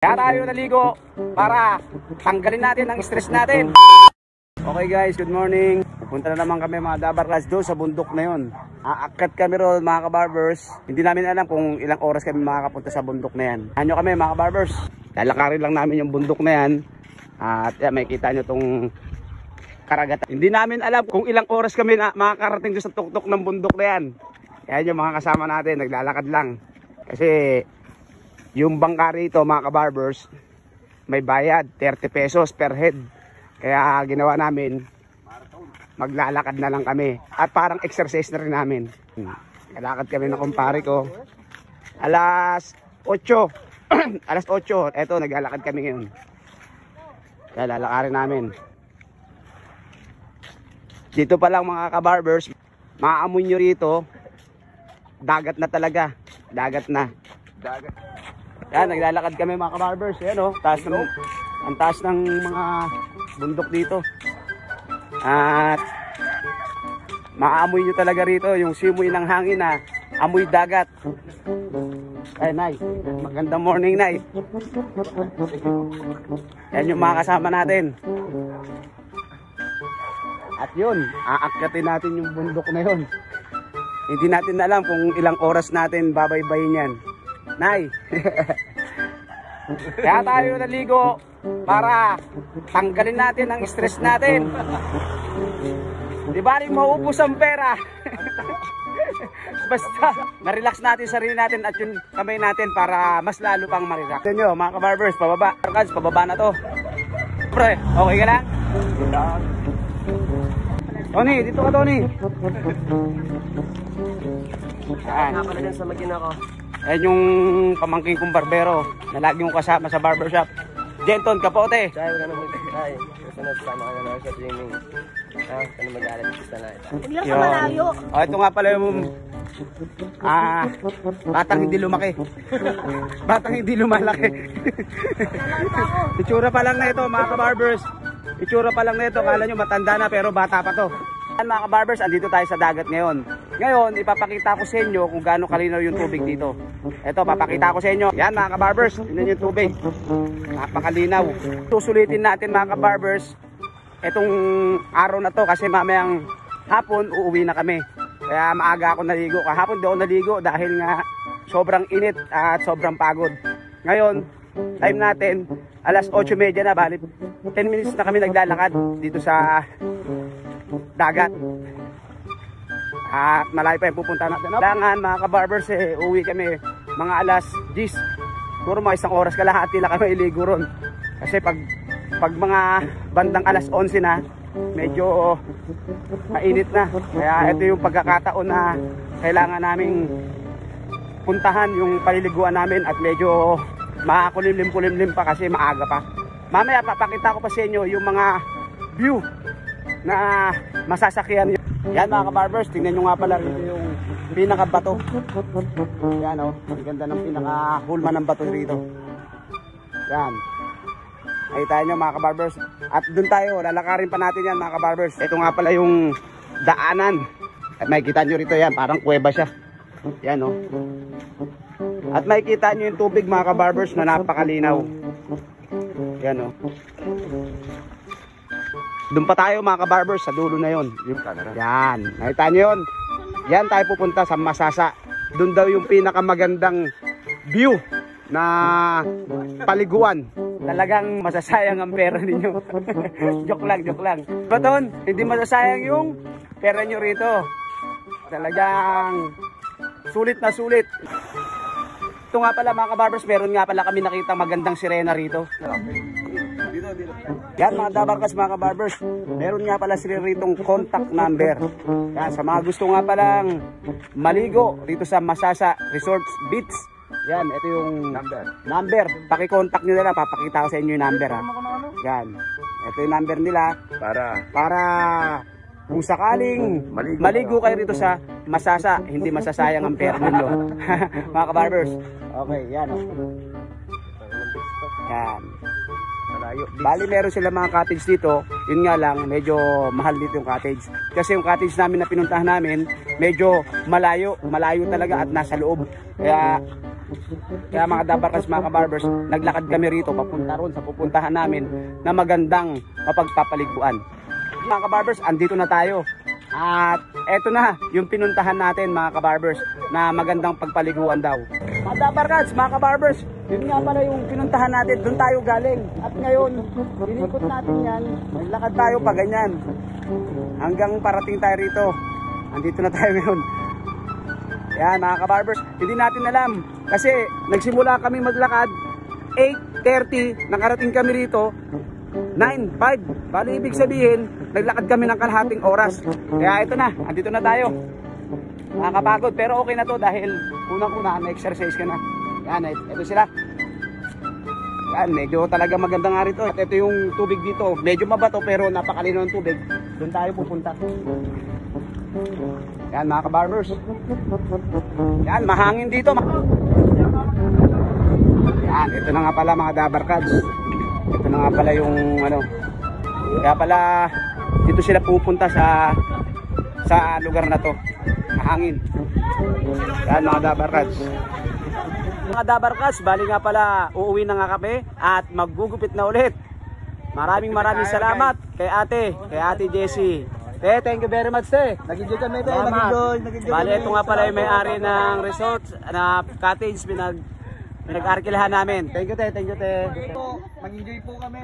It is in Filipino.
Kaya tayo naligo para tanggalin natin ang stress natin. Okay guys, good morning. Punta na naman kami mga Dabarkas doon sa bundok na yun. Aakyat kami roon mga kabarbers. Hindi namin alam kung ilang oras kami makakapunta sa bundok na yan. Ano kami mga kabarbers? Lalakarin lang namin yung bundok na yan. At may kita nyo tong karagatan. Hindi namin alam kung ilang oras kami na makakarating doon sa tuktok ng bundok na yan. Kaya yung mga kasama natin naglalakad lang. Kasi yung bangka rito mga kabarbers, may bayad 30 pesos per head. Kaya ginawa namin, maglalakad na lang kami. At parang exercise na rin namin. Lalakad kami na kumpare ko. Alas 8. Alas 8. Eto, naglalakad kami ngayon. Kaya lalakarin namin. Dito pa lang mga kabarbers, maaamoy nyo rito, dagat na talaga. Dagat na. Dagat. Yan, naglalakad kami mga kabarbers. Yan o, ang taas ng mga bundok dito. At maaamoy nyo talaga rito yung simoy ng hangin na amoy dagat. Ay, Nay. Magandang morning, Nay. Yan yung mga kasama natin. At yun, aakyatin natin yung bundok na yun. Hindi natin alam kung ilang oras natin babaybayin yan. Nay. Kaya tayo naligo para tanggalin natin ang stress natin. Di ba rin maubos ang pera? Basta na-relax natin sarili natin at yung kamay natin para mas lalo pang ma-relax. Ito nyo mga kabarbers, pababa. Pababa na to. Pre, okay ka lang? Tony, dito ka Tony. Saan? Nga pala dyan sa magina ko. Ayan yung pamangking kong barbero na lagi mong kasama sa barbershop. Jenton Capote. Chay, wala naman tayo. Kasunod sama ka na sa swimming. Kano mag-aaral sa na ito. Huwag lang sa malayo. O, ito nga pala yung batang hindi lumaki. Batang hindi lumalaki. Itsura pa lang na ito mga kabarbers. Itsura pa lang na ito. Kala nyo matanda na pero bata pa to. Mga kabarbers, andito tayo sa dagat ngayon. Ngayon, ipapakita ko sa inyo kung gaano kalinaw yung tubig dito. Ito, papakita ko sa inyo. Yan mga kabarbers, tingnan yung tubig. Napakalinaw. Susulitin natin mga kabarbers itong araw na to kasi mamayang hapon uuwi na kami. Kaya maaga ako naligo. Kahapon di ako naligo dahil nga sobrang init at sobrang pagod. Ngayon, time natin, alas 8:30 na, bali 10 minutes na kami naglalakad dito sa dagat. At malayo pa yung pupunta natin. Kailangan mga kabarbers uwi kami mga alas 10. Siguro mga isang oras kalahati lang kami iligo ron. Kasi pag mga bandang alas 11 na, medyo mainit na. Kaya ito yung pagkakataon na kailangan naming puntahan yung paliliguan namin at medyo makakulimlim-kulimlim pa kasi maaga pa. Mamaya papakita ko pa sa inyo yung mga view na masasakyan. Yan mga kabarbers, tingnan nyo nga pala rito yung pinakabato. Yan o, ang ganda ng pinaka-hulma ng bato rito. Yan. Nakita nyo mga kabarbers. At dun tayo, lalakarin pa natin yan mga kabarbers. Ito nga pala yung daanan. At makikita nyo rito yan, parang kuweba siya. Yan o. At makikita nyo yung tubig mga kabarbers na napakalinaw. Yan o. Doon pa tayo mga kabarbers sa dulo na yon. Yan, nakita nyo yun. Yan tayo pupunta sa Masasa. Doon daw yung pinakamagandang view na paliguan. Talagang masasayang ang pera ninyo. Joke lang, joke lang. Baton, hindi masasayang yung pera nyo rito. Talagang sulit na sulit. Ito nga pala mga kabarbers, meron nga pala kami nakita magandang sirena rito. Yan mga Dabarkas mga kabarbers, meron nga pala sila ritong contact number. Yan, sa mga gusto nga palang maligo rito sa Masasa Resorts Beach. Yan, ito yung number. Paki-contact nyo nila, papakita ko sa inyo yung number ha. Yan, ito yung number nila para kung sakaling maligo kayo rito sa Masasa, hindi masasayang ang pera ninyo. Mga kabarbers. Okay, yan o. Yan. Bali meron sila mga cottage dito. Yun nga lang, medyo mahal dito yung cottage. Kasi yung cottage namin na pinuntahan namin, medyo malayo talaga at nasa loob. Kaya Kaya mga dabarkas, mga kabarbers, naglakad kami rito papunta ron sa pupuntahan namin na magandang mapagpapaliguan. Mga kabarbers, andito na tayo. At eto na yung pinuntahan natin mga kabarbers na magandang pagpaliguan daw. Mga dabarkas, mga kabarbers, yun nga pala yung pinuntahan natin. Doon tayo galing. At ngayon, inikot natin yan. Naglakad tayo pa ganyan. Hanggang parating tayo rito. Andito na tayo ngayon. Yan mga kabarbers, hindi natin alam. Kasi nagsimula kami maglakad 8:30, nakarating kami rito 9:05. Bali ibig sabihin, naglakad kami ng kalahating oras. Kaya ito na, andito na tayo. Nakakapagod pero okay na to dahil unang-una na-exercise ka na. Yan, ito sila. Yan, medyo talaga maganda nga rito. At ito yung tubig dito. Medyo mabato pero napakalino ng tubig. Doon tayo pupunta. Yan mga kabarbers. Yan, mahangin dito. Yan, ito na nga pala mga dabarkads. Ito na nga pala yung ano. Kaya pala dito sila pupunta sa lugar na to. Mahangin. Yan mga dabarkads. Mga dabarkads, bali nga pala uuwi na nga kami at maggugupit na ulit. Maraming salamat kay Ate Jessie. Thank you very much, Nag-enjoy kami, Nag-enjoy. Bali, ito nga pala yung may-ari ng resort na cottage pinag-arkilahan namin. Thank you, Thank you, Mag-enjoy po kami.